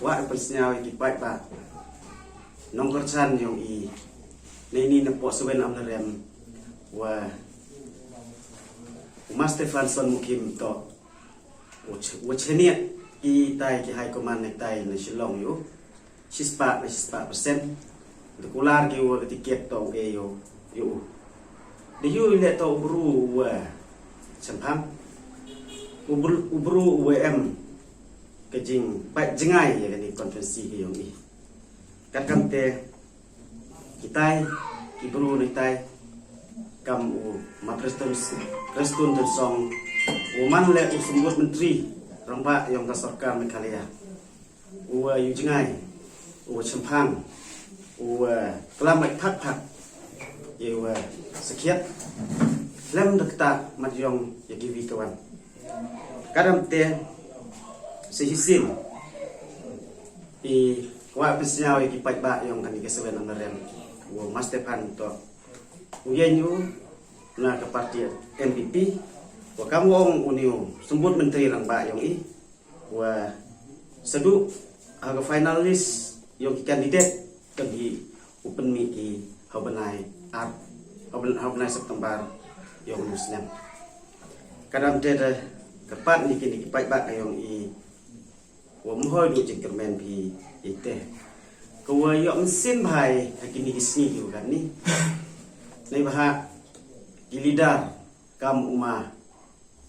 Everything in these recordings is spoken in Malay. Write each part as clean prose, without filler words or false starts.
wa persnyaw ki pai ba nong kersan yung i ni na po suwen am rem wa Mas Stefanson mukim to wachenia i tai ki hai koman nek tai na Shillong yu sispa persen de kular ki wa tiket to e yu de yu le to ubru wa sampam ubru WM kejing pai jengai ya ni konferensi ki yung i kat kam te kitai ki bru nek tai kam ma Kristun tersong uman le usumbut menteri rangba yang kasorkan Meghalaya yu jengai champang kelamai pak yu sekiat lem dekta majong ya givi kawan kadam te sehisin i wa pesnyau ki pai ba yang kan kesewen amrem Mas Stefan to uyenyu na ke parti NPP wa kamu ong uniu sembut menteri lang ba yung i wa sedu aga finalis yung kandidat kagi open mi ki habanai September yung muslim kadam te kepat ni kini pai ba yung i wa mohoi du jingkermen pi ite ko yo mesin bhai kini isni yu kan ni nei bah Gilidar kam umah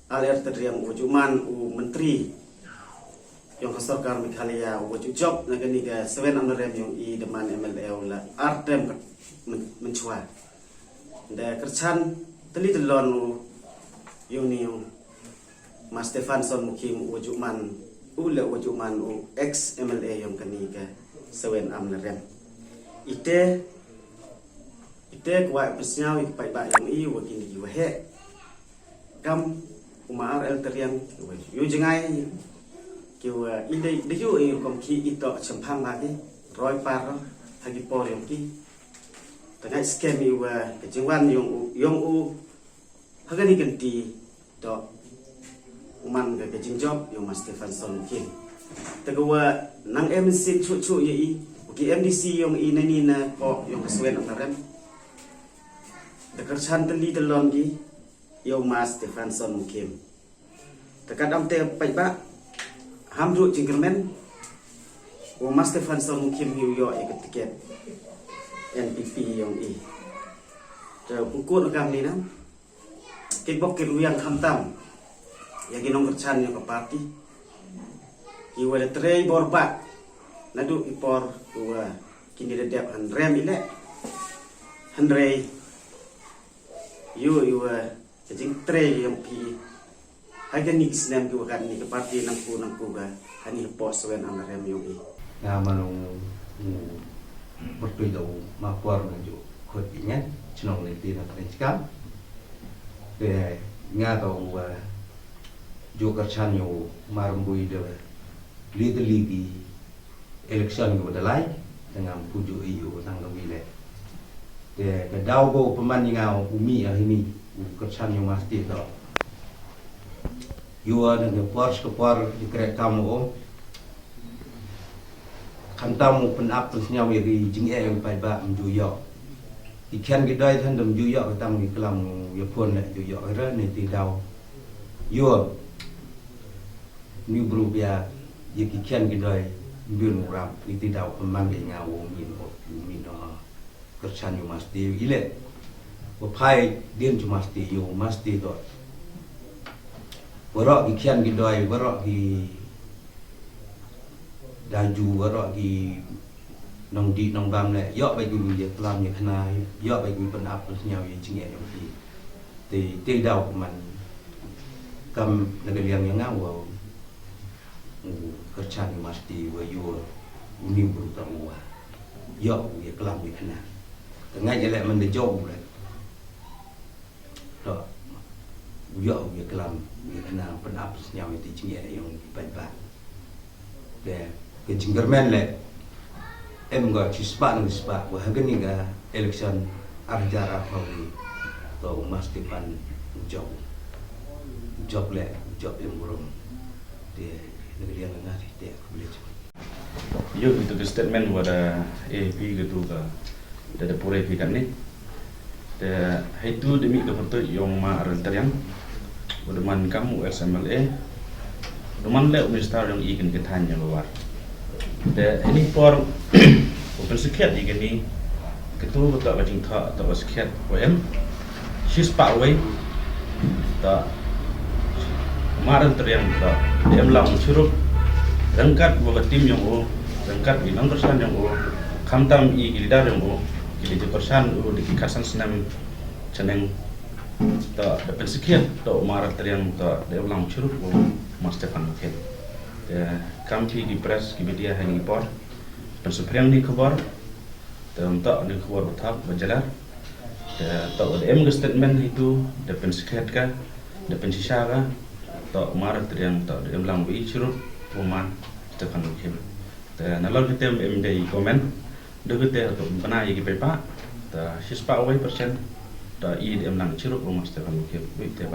aler terdiam ujuman menteri yang kasorkan Meghalaya job nagani ga seven amrem yung i deman MLL la artem mencuat da kercan teli telon yung ni Mas Stefanson mukim ujuman ex MLA yang kani ga seven amrem ite kwa persnyau ik pai ba yang i wa kini wa he kam umar el teriang yu jengai ki wa inde de yu e kom ki ito champang lagi roi par hagi por yang ki tangai scam i wa kejengwan yung hagani ganti to uman ga kejengjob yung Mas Stefanson ki tagawa nang MNC chu ye i ki MDC yung i nani na po yung kaswen antarem dekersan teli telon gi yo Mas Stefanson mukim tekadam te pai ba hamru jingkermen o Mas Stefanson mukim yo tiket NPP yang i te pukul kam ni na kibok ke luyang khamtam ya ginong kersan yo ke parti ki wala trei borba nadu ipor wa kini dedep handrem ile handrei yu kejing tre yang pi hagan ni kisnam ki wakan ni ke parti nangku ga hani pos wen amrem yu i nga manung bertuido mapor menuju khot inyan chnong ni ti na kam de nga to jo kerchan yo marambui de li election yo dalai dengan puju iu nang lawile de ke dau go peman ngau umi ahini kersan yang masti to yuan ne pors ke por di krek kamu om kantamu penap terusnya wiri jing yang pai ba mjuyo ikan gidai than dam juyo tang di kelam ya pon le juyo ra ne ti dau yo ni berubah ya ikan gidai bin rap ti dau peman ngau mi no kersan yo masti ile wa pai dien ju masti yo masti to warok ki kian ki doi warok ki daju warok ki nong di nong bam le yo bai gu ye klam ye khna yo bai gu pen ap nyau ye chinge yo ti dau man kam negaliang yang ngau kersan yo masti wa yo unim bru ta wa yo ye klam ye khna ngai je le man de job le to yo ye klam ye khna pen ap nyau ye ti chinge yo bai ba de ke jinggermen le em ga chispa nang spa wa hagani ga election arjara pawi to Mas Stefan job le job yang burung de negeri yang ngari de kulit Yo gitu ke statement pada AP gitu ke dari pure pikan ni. Dan itu demi kepertu yang ma yang udaman kamu SMLA, udaman le minister yang ikan ketanya luar. Dan ini por open sekiat ikan ni ketu tak bacing tak sekiat OM. She's part away. Tak kemarin yang tak dia melang suruh rangkat bawa tim yang rangkat di persen yang kamtam gilidar yang gilid persen di kasan senam ceneng tak dapat sekian tak kemarin yang tak dia melang suruh Mas Stefan mungkin ya kami di press di media hanya import pensupriang ni kabar dan tak ni kabar utap berjalan dan tak ada statement itu dapat sekian kan dapat sisa kan tak kemarin yang tak dia melang suruh Roman Stefan Mukim. Dan kalau kita MD komen, dia kita untuk pernah yang kita pak, dah sispa awal persen, dah ini dia menang ceruk Roman Stefan Mukim. Baik,